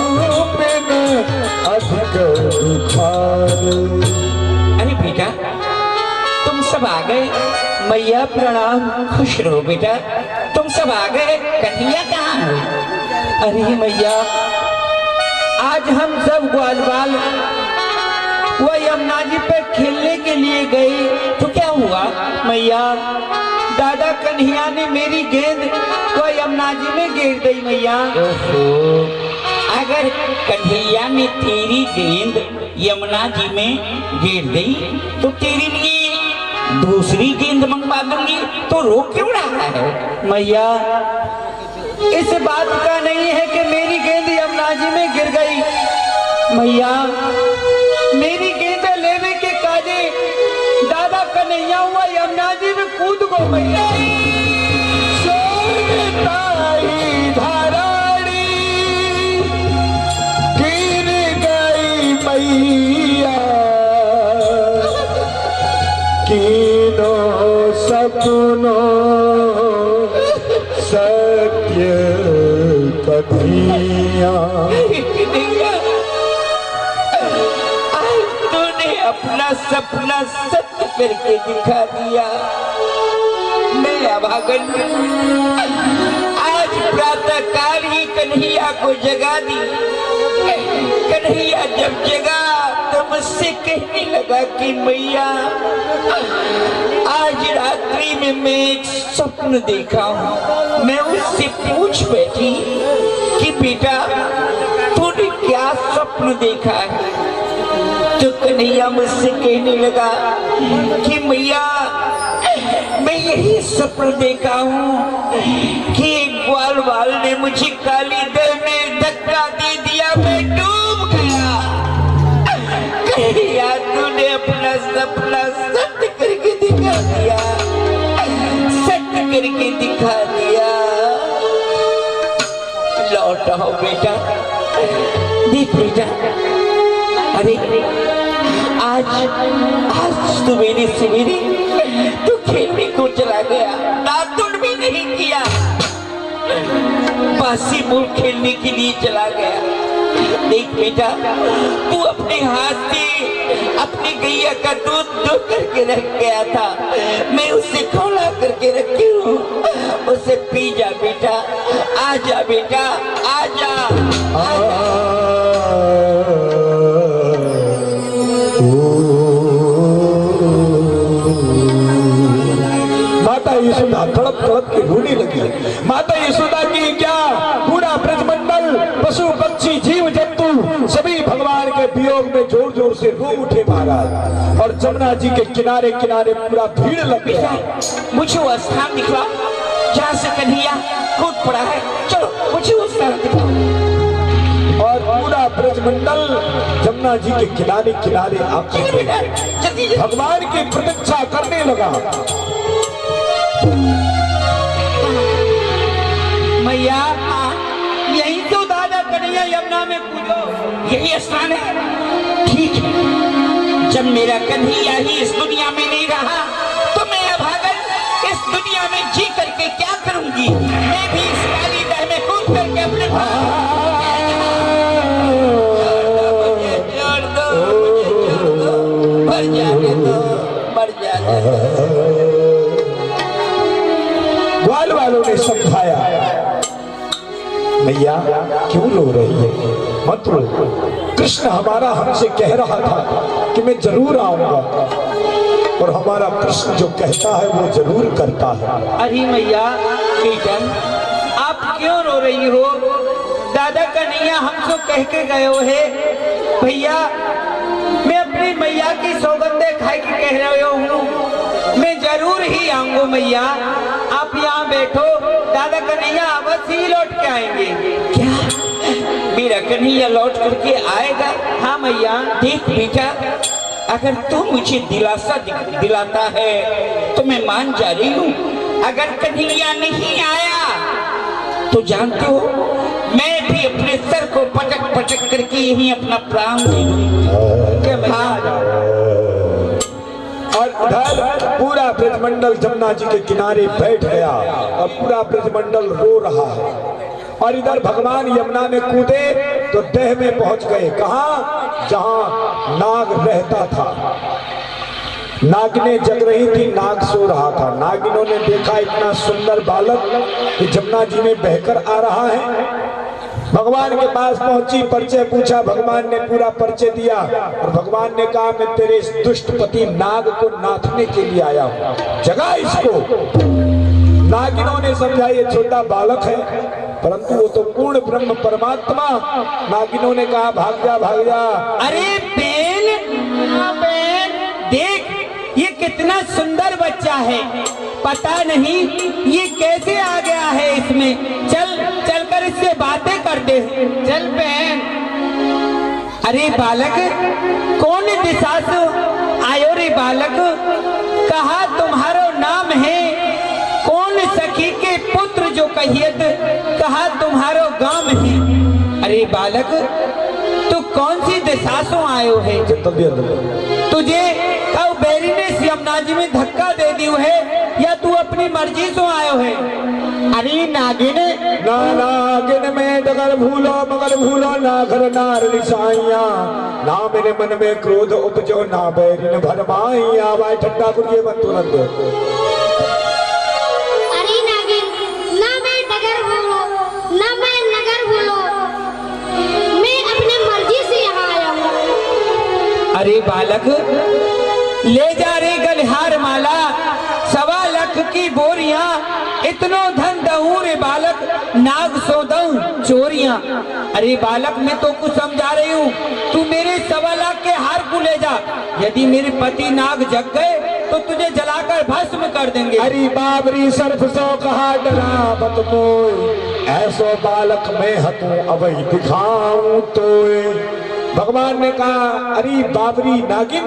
बिन अधिक दुखारे। अरे बेटा तुम सब आ गए। मैया प्रणाम, खुश रहो बेटा, तुम सब आ गए। कन्हैया कहाँ है? अरे मैया आज हम सब ग्वाल बाल वो यमुना जी पे खेलने के लिए गए तो क्या हुआ? मैया दादा कन्हैया ने मेरी गेंद वो यमुना जी में गिर गई मैया। अगर कन्हैया ने तेरी गेंद यमुना जी में गिर दी तो तेरे लिए दूसरी गेंद मंगवा दूंगी, तो रो क्यों रहा है? मैया इस बात का नहीं है कि मेरी गेंद यमुना जी में गिर गई। मैया मेरी गेंद लेने के काजे दादा कन्हैया हुआ यमुना जी में कूद गो मैया। धाराड़ी गिर गई मैया, कीनो सपनो सत्य कथिया। आज तूने अपना सपना सत्य करके दिखा दिया। मैं अभागन आज प्रातः काल ही कन्हैया को जगा दी। कन्हैया जब जगा तो मुझसे कहने लगा कि मैया आज रात्रि में मैं एक स्वप्न देखा हूँ। मैं उससे पूछ बैठी कि बेटा तूने क्या स्वप्न देखा है? तो कन्हैया मुझसे कहने लगा कि मैया मैं यही स्वप्न देखा हूँ कि एक ग्वाल वाल ने मुझे काली दह में धक्का दे दिया, मैं डूब गया। कन्हैया तूने अपना सपना सत्य करके दिखा दिया, सत्य करके दिखा दिया। लौट आओ बेटा, देख बेटा, अरे आज सवेरे सवेरे तू खेलने को चला गया, दातुन भी नहीं किया, बासी मूल खेलने के लिए चला गया। देख बेटा तू अपने हाथ से अपनी गैया का दूध धो करके रख गया था, मैं उसे खौला करके रखी हूँ, उसे पी जा बेटा। आ जा बेटा, आ जा। माता यशोदा तड़प तड़प के रोने लगी। माता यशोदा की क्या पूरा ब्रजमंडल पशु पक्षी जीव जंतु सभी भगवान के वियोग में जोर जोर से रो उठे महाराज। और जमुना जी के किनारे किनारे पूरा भीड़ लग गया। मुझे वो स्थान दिखला जहाँ से कन्हैया कूद पड़ा है, चलो मुझे वो स्थान दिखला। और पूरा ब्रजमंडल जमुना जी के किनारे किनारे आकर भगवान की प्रतीक्षा करने लगा। मैया यही तो दादा कन्हैया यमुना में कूदो, यही स्थान है। ठीक है, जब मेरा कन्हैया ही इस दुनिया में नहीं रहा तो मैं अभागन इस दुनिया में जी करके क्या करूंगी? मैं भी इस काली दह में कूद करके अपने मर जाने दो, मर जाने दो। ग्वाल वालों ने समझाया, मैया क्यों रो रही है, मत रो। कृष्ण हमारा हमसे कह रहा था कि मैं जरूर आऊंगा, और हमारा कृष्ण जो कहता है वो जरूर करता है। अरे मैया बेटा आप क्यों रो रही हो? दादा कन्हैया हमसे कह के गए हो है भैया, मैं अपनी मैया की सौगंधे खाई के कह रहे हूँ, मैं जरूर ही आऊंगा मैया। आप यहाँ बैठो, दादा कन्हैया अवश्य ही लौट के आएंगे। क्या मेरा कन्हैया लौट करके आएगा? हाँ मैया। देख बेटा अगर तू मुझे दिलासा दिलाता है तो मैं मान जा रही हूँ। अगर कन्हैया नहीं आया तो जानते हो मैं भी अपने सर को पटक पटक करके यही अपना प्राण दे दूंगी। हाँ। और उधर पूरा ब्रजमंडल जमुना जी के किनारे बैठ गया और पूरा ब्रजमंडल रो रहा है। और इधर भगवान यमुना में कूदे तो देह में पहुंच गए। कहाँ? जहां नाग रहता था। नागिनें जग रही थी, नाग सो रहा था। नागिनों ने देखा इतना सुंदर बालक कि जमुना जी में बहकर आ रहा है। भगवान के पास पहुंची, परिचय पूछा। भगवान ने पूरा परिचय दिया और भगवान ने कहा मैं तेरे इस दुष्ट पति नाग को नाथने के लिए आया हूं, जगा इसको। नागिनों ने समझा ये छोटा बालक है, परंतु वो तो पूर्ण ब्रह्म परमात्मा। नागिनों ने कहा भाग जा भाग जा। अरे बेन देख ये कितना सुंदर बच्चा है, पता नहीं ये कैसे आ गया है इसमें। चल चल कर इससे बातें करते। चल बहन। अरे बालक कौन दिशा से आयो रे बालक? कहा तुम्हारो नाम है? कौन सखी के पुत्र जो कहियत? कहा तुम्हारो गांव है? अरे बालक तू कौन सी दिशा से आयो है? तुझे कब बैरी ने यमुना जी में धक्का दे दियो है या तू अपनी मर्जी से आयो है? अरे नागिन ना नागिन में डगर भूलो मगर भूलो ना घर नार निशाइया, ना मेरे मन में क्रोध उपजो ना बैरिन भरमाइया। भाई ठट्टा कुरिए मत तुरंत। अरे नागिन ना मैं डगर भूलो ना मैं नगर भूलो, मैं अपने मर्जी से यहाँ आया हूँ। अरे बालक ले जा रे गलिहार माला, 1.25 लाख की बोरियां, इतनो धन दहूं रे बालक, नाग सो दऊं चोरियां। अरे बालक मैं तो कुछ समझा रही हूँ, तू मेरे 1.25 लाख के हार को ले जा। यदि मेरे पति नाग जग गए तो तुझे जलाकर भस्म कर देंगे। अरे बाबरी सर्फ सो कहा डरा मत मोय, ऐसो बालक मैं हतूं अवै दिखाऊं तोय। भगवान ने कहा अरे बाबरी नागिन,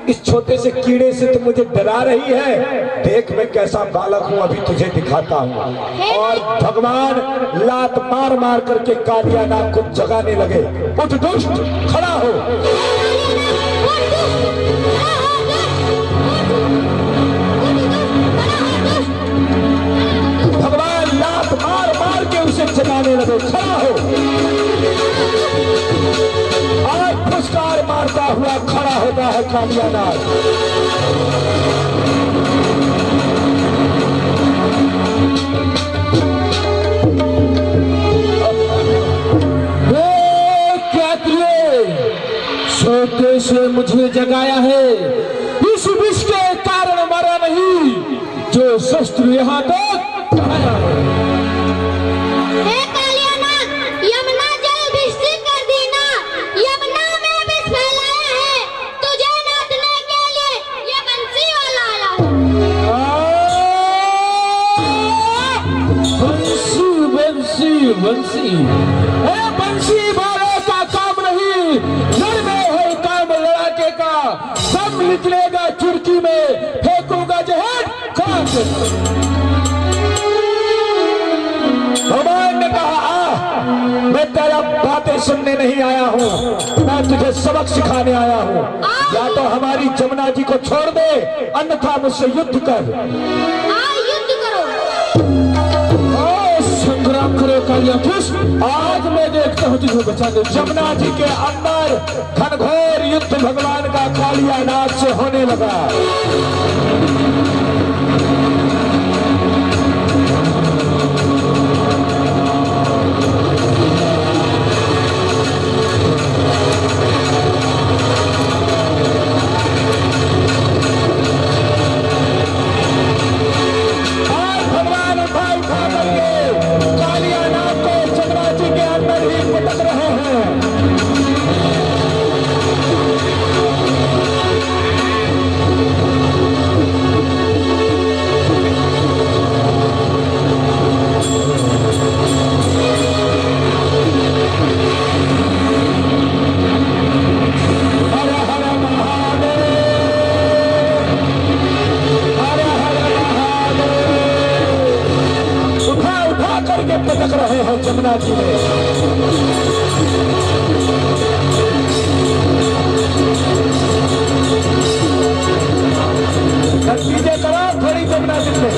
इस छोटे से कीड़े से तो मुझे डरा रही है, देख मैं कैसा बालक हूँ, अभी तुझे दिखाता हूँ। और भगवान लात मार मार करके कालिया नाग को जगाने लगे। उठ दुष्ट खड़ा हो। भगवान लात मार मार के उसे जगाने लगे। खड़ा हो और पुरस्कार मारता हुआ खड़ा होता है कालिया नाग। क्या किए? सोते से मुझे जगाया है, इस विष के कारण मरा नहीं जो शस्त्र यहाँ तक आया है। हे कालिया नाग, यमुना जल अभिषेक कर देना। यमुना में विष फैलाया है, तुझे नाचने के लिए ये बंसी वाला आया है। बंसी बंसी अरे बंसी वाले का काम नहीं, घर में है काम लड़ाके का। सब निकलेगा चुरकी में, फेंकूंगा जहर खाक। भगवान ने कहा मैं तेरा बातें सुनने नहीं आया हूँ, मैं तुझे सबक सिखाने आया हूँ। या तो हमारी जमुना जी को छोड़ दे, अन्यथा मुझसे युद्ध कर। युद्ध करो। संग्राम करो कालिया कृष्ण, आज मैं देखता हूँ तुझे बचा दे। जमुना जी के अंदर घनघोर युद्ध भगवान का कालिया नाग से होने लगा। यमुना जी ने। नतीजे करो थोड़ी यमुना जी में।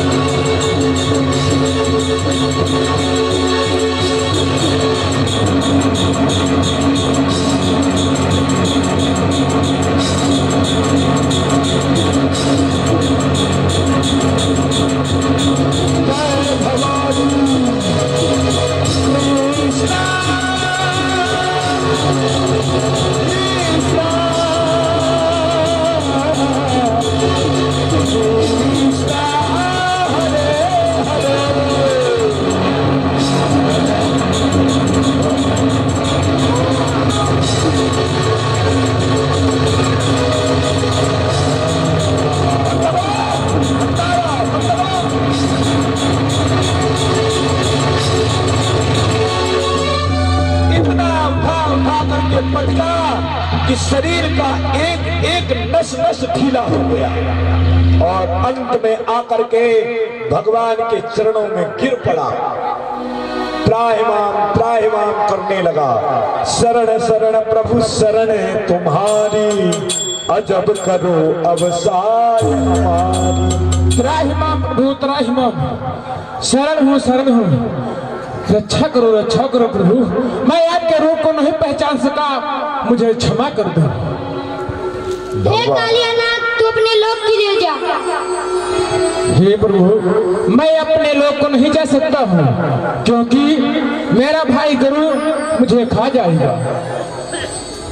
पटका कि शरीर का एक एक नस नस ढीला हो गया और अंत में आकर के भगवान के चरणों में गिर पड़ा, त्राहिमाम करने लगा। शरण शरण प्रभु शरण है तुम्हारी, अजब करो अवसार हमारी। त्राहिमाम प्रभु त्राहिमाम, शरण हूँ, रक्षा करो प्रभु। मैं आपके रूप को नहीं पहचान सका, मुझे क्षमा कर दो। हे कालियानाथ, तू अपने लोक की ले जा। हे प्रभु, मैं अपने लोक को नहीं जा सकता हूँ, क्योंकि मेरा भाई गरुड़ मुझे खा जाएगा।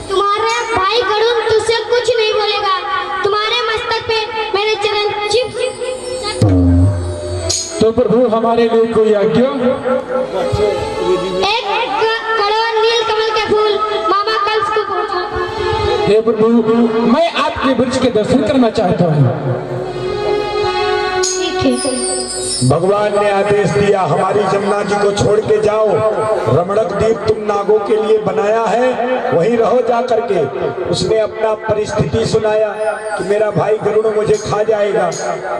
तुम्हारे भाई गरुड़ तुझसे कुछ नहीं बोलेगा। तुम्हारे मस्तक पे मेरे चरण चिप। तो प्रभु हमारे लिए कोई आज्ञा? एक कड़वा नील कमल के फूल मामा कंस को पहुंचा। हे प्रभु, मैं आपके वृक्ष के दर्शन करना चाहता हूँ। ठीक है। भगवान ने आदेश दिया, हमारी जमुना जी को छोड़ के जाओ। रमणक द्वीप तुम नागों के लिए बनाया है, वहीं रहो जा करके। उसने अपना परिस्थिति सुनाया कि मेरा भाई गरुड़ मुझे खा जाएगा।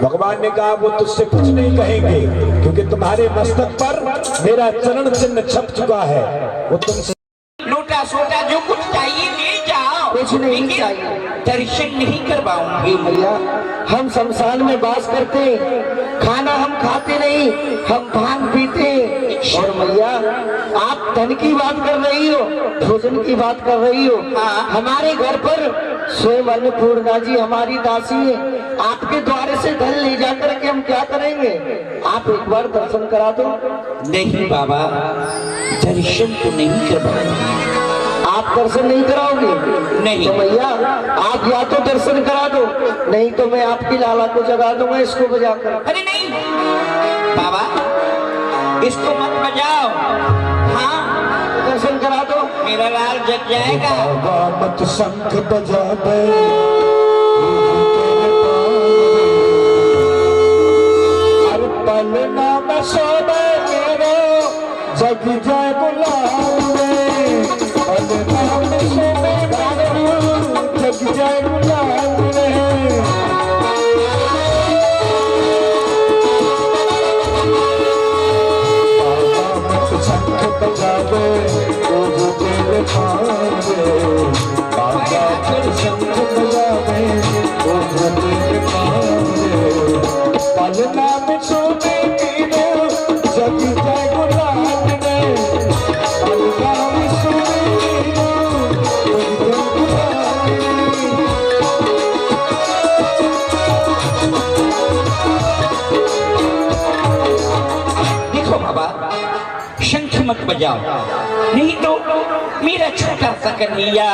भगवान ने कहा वो तुझसे कुछ नहीं कहेंगे, क्योंकि तुम्हारे मस्तक पर मेरा चरण चिन्ह छप चुका है। वो तुमसे लोटा सोटा जो कुछ चाहिए ले जाओ, कुछ नहीं चाहिए। दर्शन नहीं करवाऊंगी। भैया, हम शमशान में वास करते, खाना हम खाते नहीं, हम भांग पीते। और भैया, आप धन की बात कर रही हो, भोजन की बात कर रही हो। हमारे घर पर स्वयं अन्नपूर्णा जी हमारी दासी है। आपके द्वारे से धन ले जाकर के हम क्या करेंगे? आप एक बार दर्शन करा दो। नहीं बाबा, दर्शन तो नहीं करवाऊंगी। आप दर्शन नहीं कराओगे? नहीं। तो भैया, आप या तो दर्शन करा दो, नहीं तो मैं आपकी लाला को जगा दूंगा इसको बजाकर। अरे नहीं बाबा, इसको मत बजाओ। हाँ, दर्शन करा दो। मेरा लाल जग जाएगा। मत शंख बजा दे, अरे पलना में सोने मेरो जग जाए गुलाल में, पलना में सोने मेरो जग जाए गुलाल में। मत शंख बजा दे, ओ जो तेरे पावे। बाबा मत शंख बजा दे, ओ जो तेरे पावे। पलना में सोने मेरो जग जाए गुलाल में, पलना में सोने मेरो जग जाए गुलाल में। देखो बाबा, शंख मत बजाओ, नहीं तो मेरा छोटा सा कन्हैया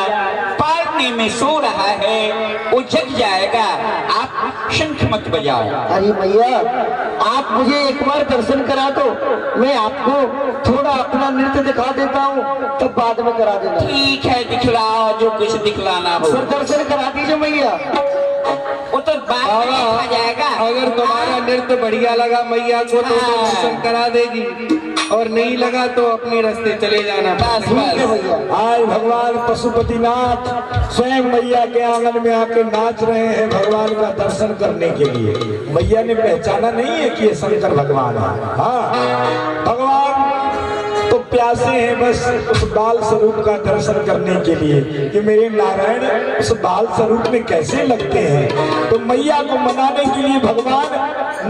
पालने में सो रहा है, वो जग जाएगा। आप शंख मत बजाओ। अरे भैया, आप मुझे एक बार दर्शन करा दो, मैं आपको थोड़ा अपना नृत्य दिखा देता हूँ, तब बाद में करा देना। ठीक है, दिखलाओ जो कुछ दिखलाना हो। सर दर्शन करा दीजिए भैया। वो तो बाद में देखा जाएगा। अगर तुम्हारा नृत्य बढ़िया लगा मैया को तो दर्शन करा देगी, और नहीं लगा तो अपने रास्ते चले जाना। बस बस। आज भगवान पशुपतिनाथ स्वयं मैया के आंगन में आके नाच रहे हैं भगवान का दर्शन करने के लिए। मैया ने पहचाना नहीं है कि ये शंकर भगवान है। हाँ, भगवान तो प्यासे हैं बस उस बाल स्वरूप का दर्शन करने के लिए कि मेरे नारायण उस बाल स्वरूप में कैसे लगते हैं। तो मैया को मनाने के लिए भगवान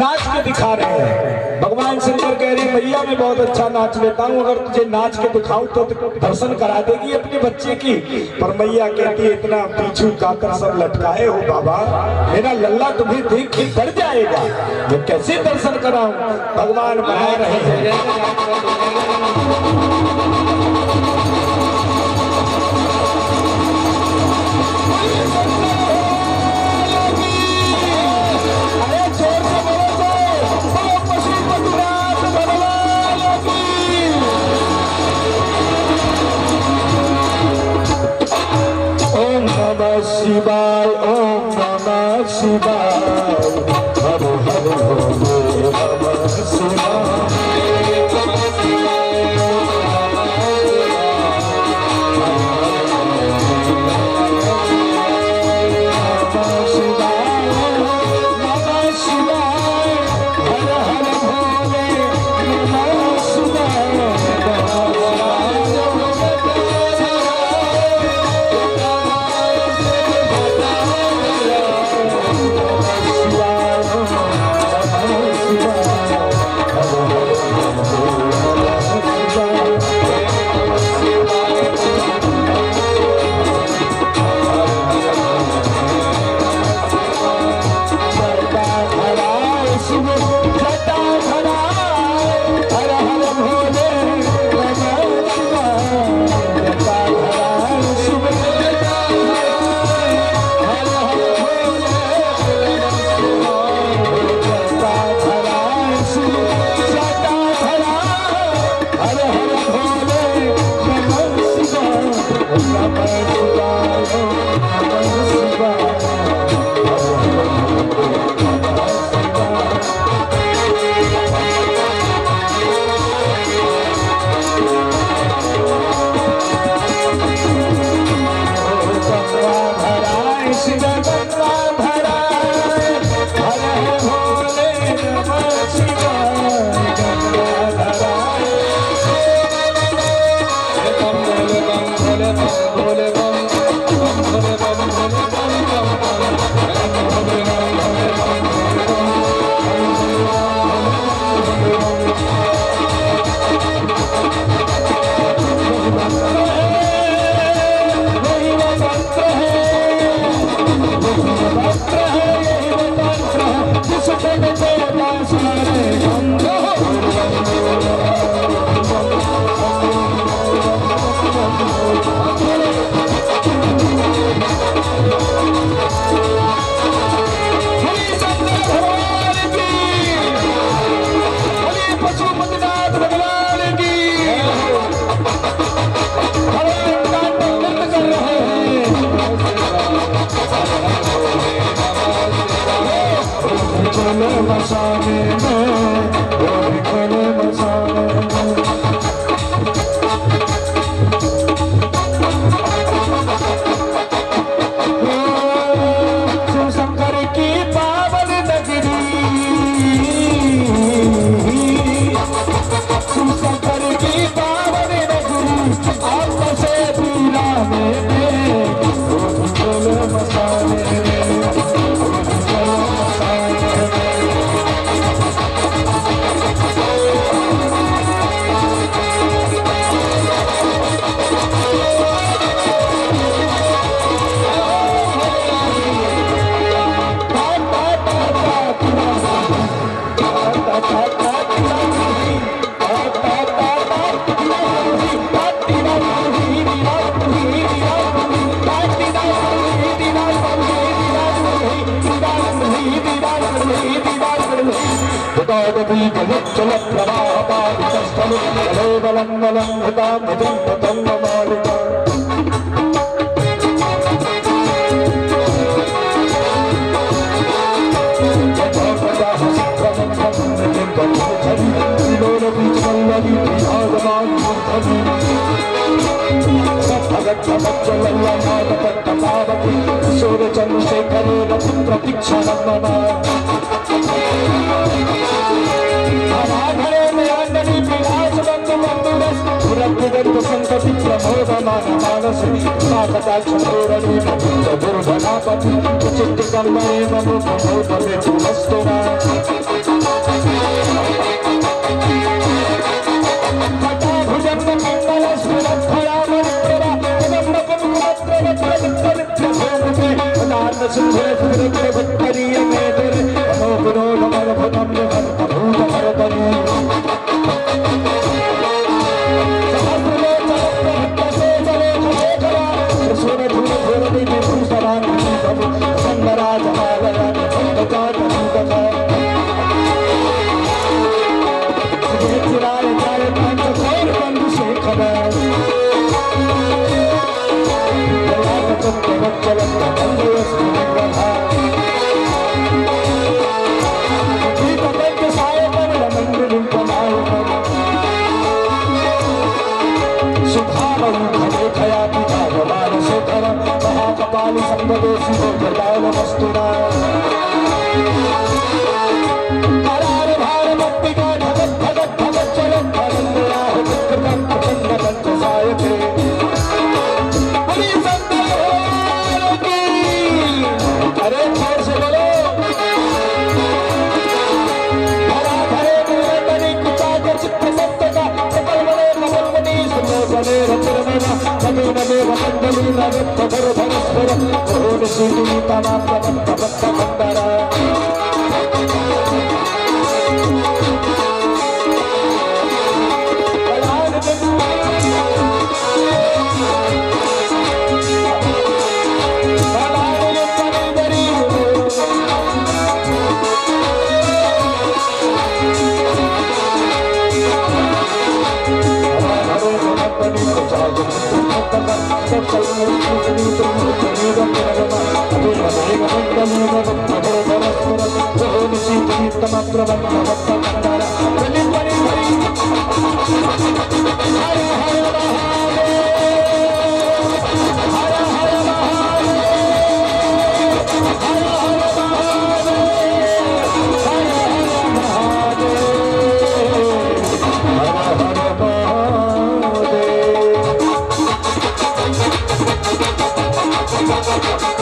नाच के दिखा रहे हैं। भगवान शंकर कह रहे हैं मैया मैं बहुत अच्छा नाच लेता हूँ, अगर तुझे नाच के दिखाऊं तो दर्शन करा देगी अपने बच्चे की। पर मैया कहती है इतना पीछू काकर सब लटकाए हो बाबा, मेरा लल्ला तुम्हें देख के डर जाएगा, मैं कैसे दर्शन कराऊं। भगवान बना रहे हैं। शिवाय ओम नमः शिवाय हर हर भोले नमः शिवाय। लब्धिगत संतति प्रमोदमान मानस कटाक्षोरणी दुर्धनापति चित्त कर्मणे मम प्रमोदमे वस्तुना Thank you.